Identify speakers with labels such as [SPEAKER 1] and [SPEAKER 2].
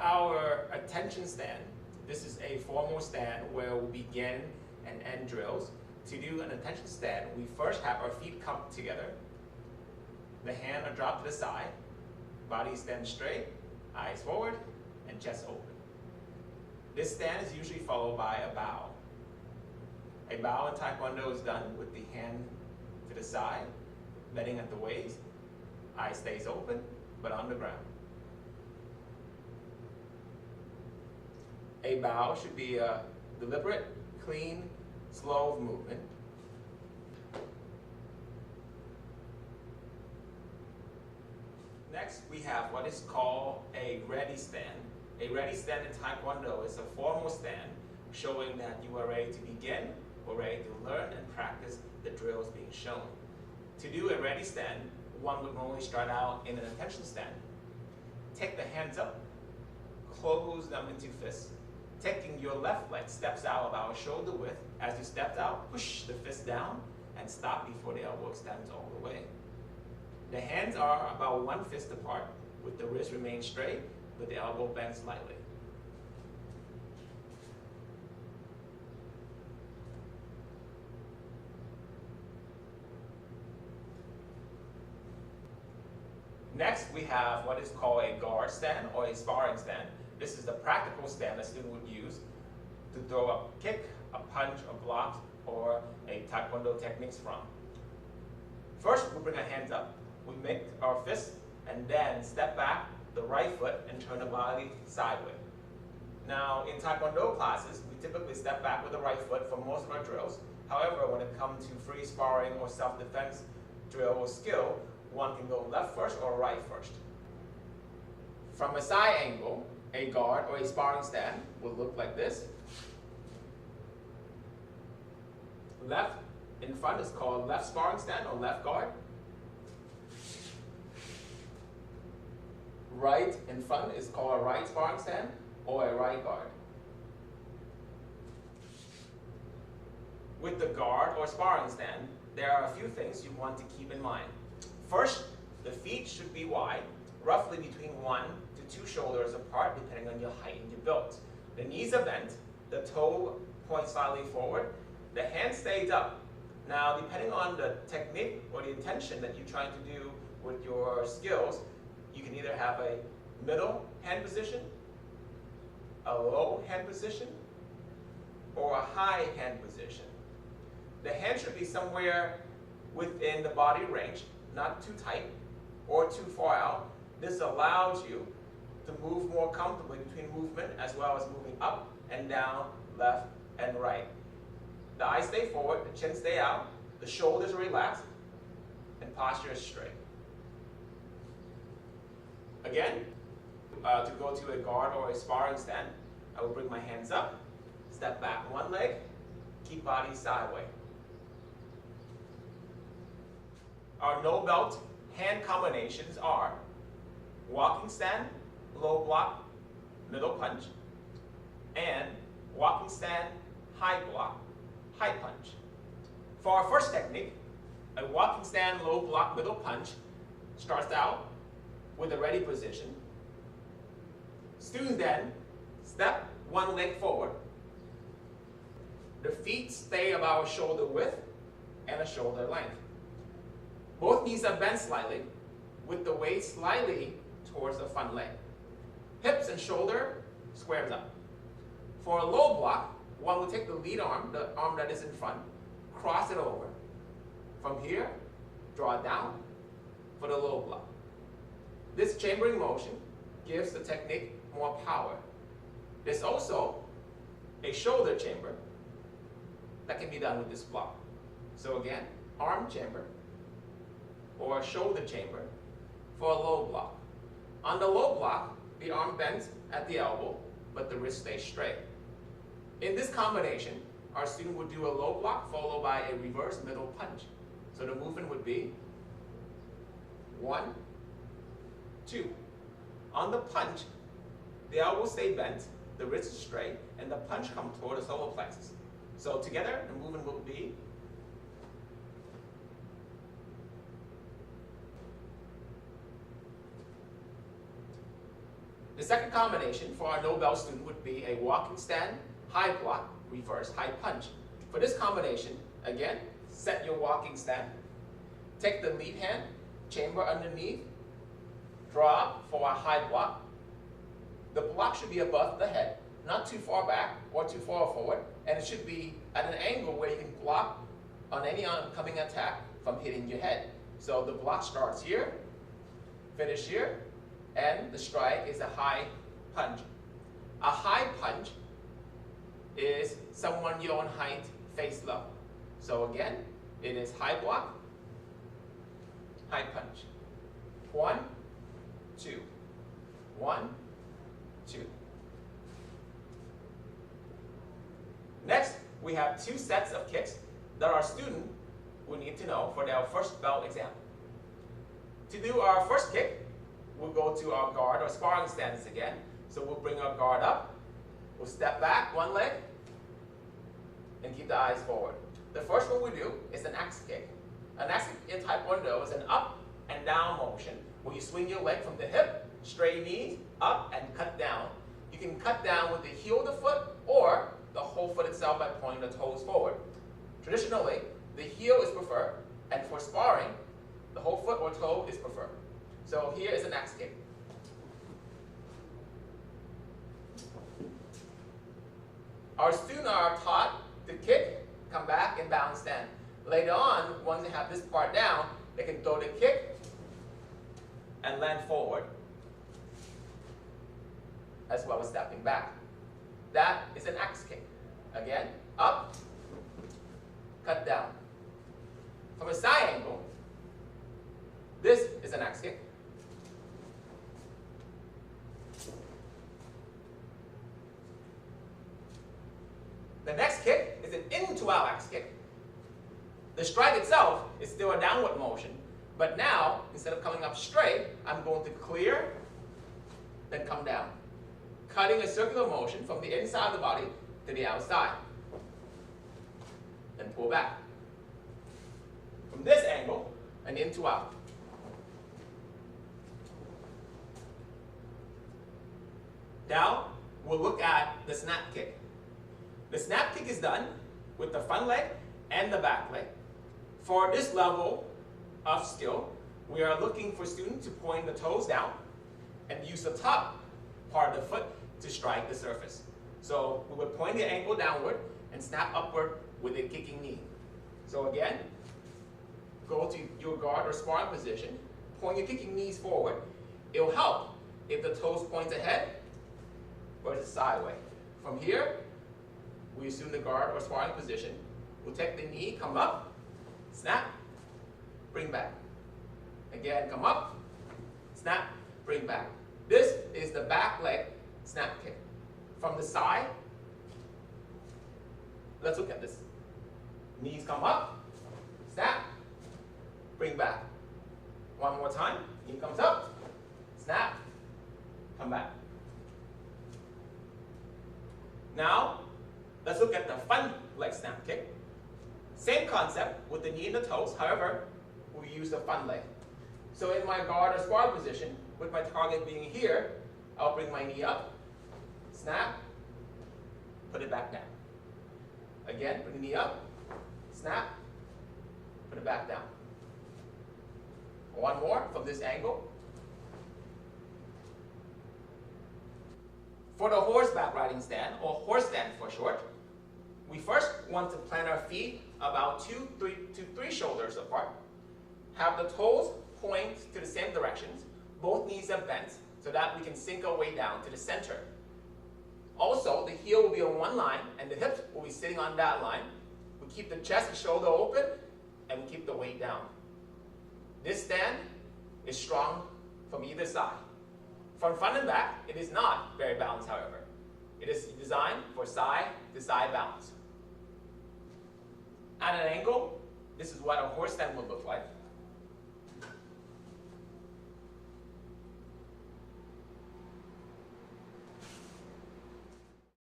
[SPEAKER 1] our attention stand, this is a formal stand where we'll begin and end drills. To do an attention stand, we first have our feet come together, the hand are dropped to the side, body stands straight, eyes forward, and chest open. This stand is usually followed by a bow. A bow in Taekwondo is done with the hand to the side, bending at the waist, eye stays open, but on the ground. A bow should be a deliberate, clean, slow movement. Next, we have what is called a ready stand. A ready stand in Taekwondo is a formal stand showing that you are ready to begin or ready to learn and practice the drills being shown. To do a ready stand, one would normally start out in an attention stand. Take the hands up, close them into fists. Taking your left leg steps out about shoulder width. As you step out, push the fist down and stop before the elbow extends all the way. The hands are about 1 fist apart, with the wrist remain straight, but the elbow bends slightly. Next, we have what is called a guard stand or a sparring stand. This is the practical stand a student would use to throw a kick, a punch, a block, or a Taekwondo techniques from. First, we bring our hands up. We make our fist and then step back the right foot and turn the body sideways. Now, in Taekwondo classes, we typically step back with the right foot for most of our drills. However, when it comes to free sparring or self-defense drill or skill, one can go left first or right first. From a side angle, a guard or a sparring stand will look like this. Left in front is called left sparring stand or left guard. Right in front is called a right sparring stand or a right guard. With the guard or sparring stand, there are a few things you want to keep in mind. First, the feet should be wide, roughly between 1 to 2 shoulders apart depending on your height and your build. The knees are bent, the toe points slightly forward, the hand stays up. Now, depending on the technique or the intention that you're trying to do with your skills, you can either have a middle hand position, a low hand position, or a high hand position. The hand should be somewhere within the body range, not too tight or too far out. This allows you to move more comfortably between movement as well as moving up and down, left and right. The eyes stay forward, the chin stay out, the shoulders are relaxed, and posture is straight. Again, to go to a guard or a sparring stand, I will bring my hands up, step back 1 leg, keep body sideways. Our no belt hand combinations are walking stand, low block, middle punch, and walking stand, high block, high punch. For our first technique, a walking stand, low block, middle punch starts out with a ready position. Students then step 1 leg forward. The feet stay about shoulder width and a shoulder length. Both knees are bent slightly, with the weight slightly towards the front leg. Hips and shoulder squares up. For a low block, one will take the lead arm, the arm that is in front, cross it over. From here, draw it down for the low block. This chambering motion gives the technique more power. There's also a shoulder chamber that can be done with this block. So again, arm chamber or shoulder chamber for a low block. On the low block, the arm bends at the elbow, but the wrist stays straight. In this combination, our student would do a low block followed by a reverse middle punch. So the movement would be 1, 2. On the punch, the elbow stay bent, the wrist is straight, and the punch comes toward the solar plexus. So together, the movement will be The second combination for our no bell student would be a walking stand, high block, reverse high punch. For this combination, again, set your walking stand, take the lead hand, chamber underneath, draw up for a high block. The block should be above the head, not too far back or too far forward, and it should be at an angle where you can block on any oncoming attack from hitting your head. So the block starts here, finish here, and the strike is a high punch. A high punch is someone your own height, face level. So again, it is high block, high punch. 1, 2, 1, 2. Next, we have 2 sets of kicks that our student will need to know for their first bell exam. To do our first kick, we'll go to our guard or sparring stance again. So we'll bring our guard up, we'll step back one leg, and keep the eyes forward. The first one we do is an axe kick. An axe kick in Taekwondo is an up and down motion where you swing your leg from the hip, straight knees, up and cut down. You can cut down with the heel of the foot or the whole foot itself by pointing the toes forward. Traditionally, the heel is preferred, and for sparring, the whole foot or toe is preferred. So here is an axe kick. Our students are taught to kick, come back, and balance stand. Later on, once they have this part down, they can throw the kick and land forward, as well as stepping back. That is an axe kick. Again, up, cut down. From a side angle, this is an axe kick. The next kick is an into-out axe kick. The strike itself is still a downward motion, but now, instead of coming up straight, I'm going to clear, then come down, cutting a circular motion from the inside of the body to the outside. Then pull back. From this angle, an into-out. Now, we'll look at the snap kick. The snap kick is done with the front leg and the back leg. For this level of skill, we are looking for students to point the toes down and use the top part of the foot to strike the surface. So we would point the ankle downward and snap upward with a kicking knee. So again, go to your guard or sparring position, point your kicking knees forward. It will help if the toes point ahead versus sideways. From here, we assume the guard or sparring position. We'll take the knee, come up, snap, bring back. Again, come up, snap, bring back. This is the back leg snap kick. From the side, let's look at this. Knees come up, snap, bring back. One more time, knee comes up, snap, come back. Now, let's look at the front leg snap kick. Same concept with the knee and the toes, however, we use the front leg. So in my guard or sparring position, with my target being here, I'll bring my knee up, snap, put it back down. Again, bring the knee up, snap, put it back down. One more from this angle. For the horseback riding stand, or horse stand for short, we first want to plant our feet about 2 to 3 shoulders apart. Have the toes point to the same directions. Both knees are bent so that we can sink our way down to the center. Also, the heel will be on one line and the hips will be sitting on that line. We keep the chest and shoulder open and we keep the weight down. This stand is strong from either side. From front and back, it is not very balanced, however. It is designed for side-to-side balance. At an angle, this is what a horse stand would look like.